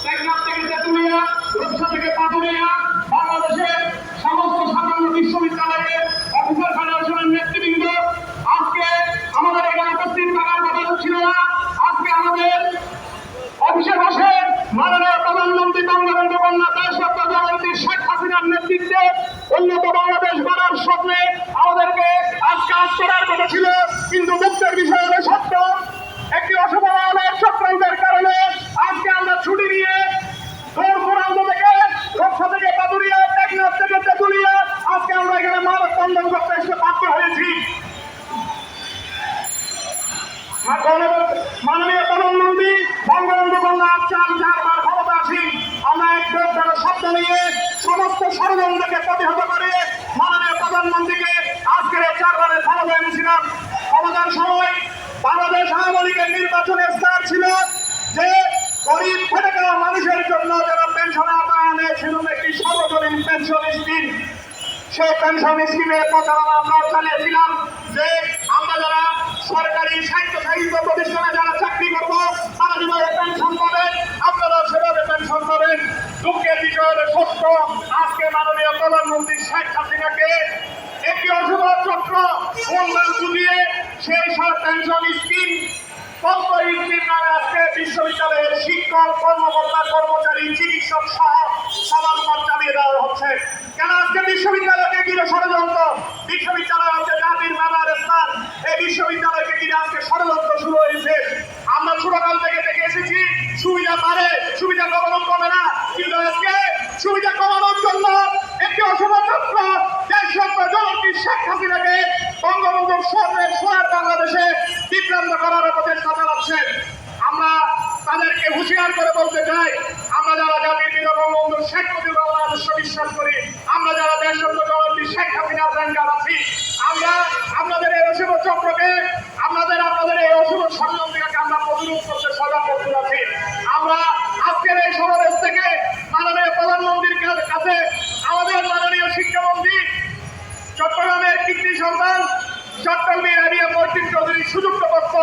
টেকনাফ থেকে তেঁতুলিয়া, রূপসা থেকে পাথুরিয়া, বাংলাদেশের সমস্ত সাধারণ বিশ্ববিদ্যালয়ের অফিসার ফেডারেশনের নেতৃবৃন্দ, আজকে আমাদের এখানে উপস্থিত থাকার কথা ছিল না। আজকে আমাদের অফিসে বসে মাননীয় প্রধানমন্ত্রী বঙ্গবন্ধু কন্যা দেশরত্ন জননেত্রী শেখ হাসিনার নেতৃত্বে উন্নত বাংলাদেশ গড়ার স্বপ্নে আমাদেরকে আজ কাজ করার কথা ছিল, কিন্তু মুক্তির বিষয় হলো সত্য। একটি অসাধারণ চক্রান্তের কারণে আজকে আমরা ছুটি নিয়ে দূর দূরান্ত থেকে, রূপসা থেকে পাথুরিয়া, টেকনাফ থেকে তেঁতুলিয়া, আজকে আমরা এখানে মানববন্ধন করতে এসে বাধ্য হয়েছি। মাননীয় প্রধানমন্ত্রী বঙ্গবন্ধু কন্যা চার চারবার ক্ষমতাসীন, আমরা এক শব্দ নিয়ে সমস্ত ষড়যন্ত্রকে প্রতিহত করে মাননীয় প্রধানমন্ত্রীকে আজকের এই চারবারের ক্ষমতা এনেছিলাম। ক্ষমতার সময় বাংলাদেশ আওয়ামী লীগের নির্বাচনের স্টার ছিল যে গরিব খেটে খাওয়া মানুষের জন্য যারা পেনশন আদায় ছিল একটি সর্বজনীন পেনশন স্কিম। সেই পেনশন স্কিমের প্রচারণা আমরা চালিয়েছিলাম যে আমরা যারা সরকারি স্বায়ত্তশাসিত প্রতিষ্ঠানে যারা চাকরি করবো তারা যেভাবে পেনশন পাবেন আপনারা সেভাবে পেনশন পাবেন। দুঃখের বিষয় হলো সত্য, আজকে মাননীয় প্রধানমন্ত্রী শেখ হাসিনাকে একটি অশুভ চক্র মূল্যায়ন বুঝিয়ে সেই সব পেনশন স্কিম আজকে বিশ্ববিদ্যালয়ের শিক্ষক, কর্মকর্তা, কর্মচারী, চিকিৎসক সহ সবার উপর চালিয়ে দেওয়া হচ্ছে। কেন আজকে বিশ্ববিদ্যালয়কে ঘিরে ষড়যন্ত্র? বিশ্ববিদ্যালয় হচ্ছে জাতির মেধার স্থান। এই বিশ্ববিদ্যালয়কে ঘিরে আজকে ষড়যন্ত্র শুরু হয়েছে। আমরা ছোটকাল থেকে দেখে এসেছি সুবিধা বাড়ে, সুবিধা কমানো কমে না, কিন্তু আজকে সুবিধা কমানোর জন্য একটি অশুভ চক্র দেশরত্ন জননেত্রী শেখ হাসিনাকে বঙ্গবন্ধুর স্বপ্নের সোনার বাংলাদেশে বিভ্রান্ত করার প্রচেষ্টা চালাচ্ছে। আমরা তাদেরকে হুঁশিয়ার করে বলতে চাই, আমরা যারা জাতির পিতা বঙ্গবন্ধু শেখ মুজিবুর রহমানের আদর্শ বিশ্বাস করি, আমরা যারা দেশরত্ন জননেত্রী শেখ হাসিনার ব্যাংকার আছি, আমরা আপনাদের এই অশুভ চক্রকে, আপনাদের এই অশুভ ষড়যন্ত্রকে আমরা প্রতিরোধ করতে সজাগ করতে আছি। আমরা আজকের এই সমাবেশ থেকে মাননীয় প্রধানমন্ত্রীর কাছে আমাদের মাননীয় শিক্ষামন্ত্রী, চট্টগ্রামের কৃতি সন্তান চট্টগ্রামী রাবিয়া মসজিদ চৌধুরী সুযুক্ত পক্ষ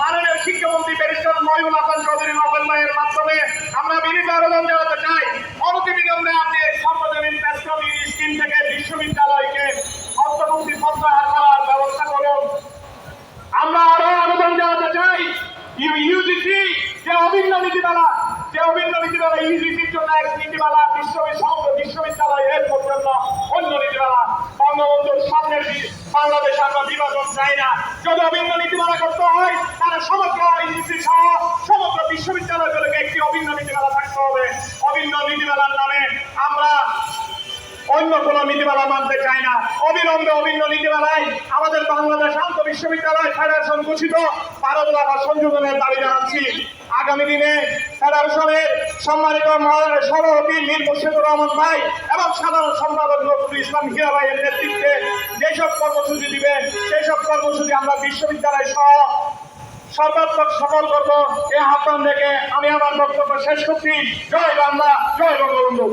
মাননীয় শিক্ষামন্ত্রী ব্যারিস্টার মহিউল হাসান চৌধুরী নবেল ভাইয়ের মাধ্যমে আমরা বিনীত আবেদন জানাতে চাই, অনতিবিলম্বে আপনি সর্বজনীন পেনশন স্কিম থেকে বিশ্ববিদ্যালয়কে অন্তর্ভুক্তি প্রত্যাহার করার ব্যবস্থা করুন। আমরা আরো আবেদন জানাতে চাই, ইউজিসি যে অভিন্ন নীতিমালা ইউজিসির জন্য এক নীতিমালা, বিশ্ববিদ্যালয় এর জন্য অন্য নীতিমালা। বঙ্গবন্ধুর সামনের বাংলাদেশ আমরা বিভাজন চাই না। যদি অভিন্ন নীতিমালা করতে হয় তাহলে সমগ্র ইউজিসি সহ সমগ্র বিশ্ববিদ্যালয়গুলোকে একটি অভিন্ন নীতিমালা থাকতে হবে। অভিন্ন নীতিমালার নামে আমরা অন্য কোন নীতিমালা মানতে চাই না। অবিলম্বে অভিন্ন নীতিমালায় আমাদের বাংলাদেশ আন্ত বিশ্ববিদ্যালয় ফেডারেশন ঘোষিত 12 দফা সংযোজনের দাবি জানাচ্ছি। আগামী দিনে ফেডারেশনের সম্মানিত সভাপতি মীর মুর্শিদুর রহমান ভাই এবং সাধারণ সম্পাদক নজরুল ইসলাম হীরা ভাইয়ের নেতৃত্বে যেসব কর্মসূচি দিবেন সেই সব কর্মসূচি আমরা বিশ্ববিদ্যালয় সহ সর্বাত্মক সফল করব। এই আহ্বান থেকে আমি আমার বক্তব্য শেষ করছি। জয় বাংলা, জয় বঙ্গবন্ধু।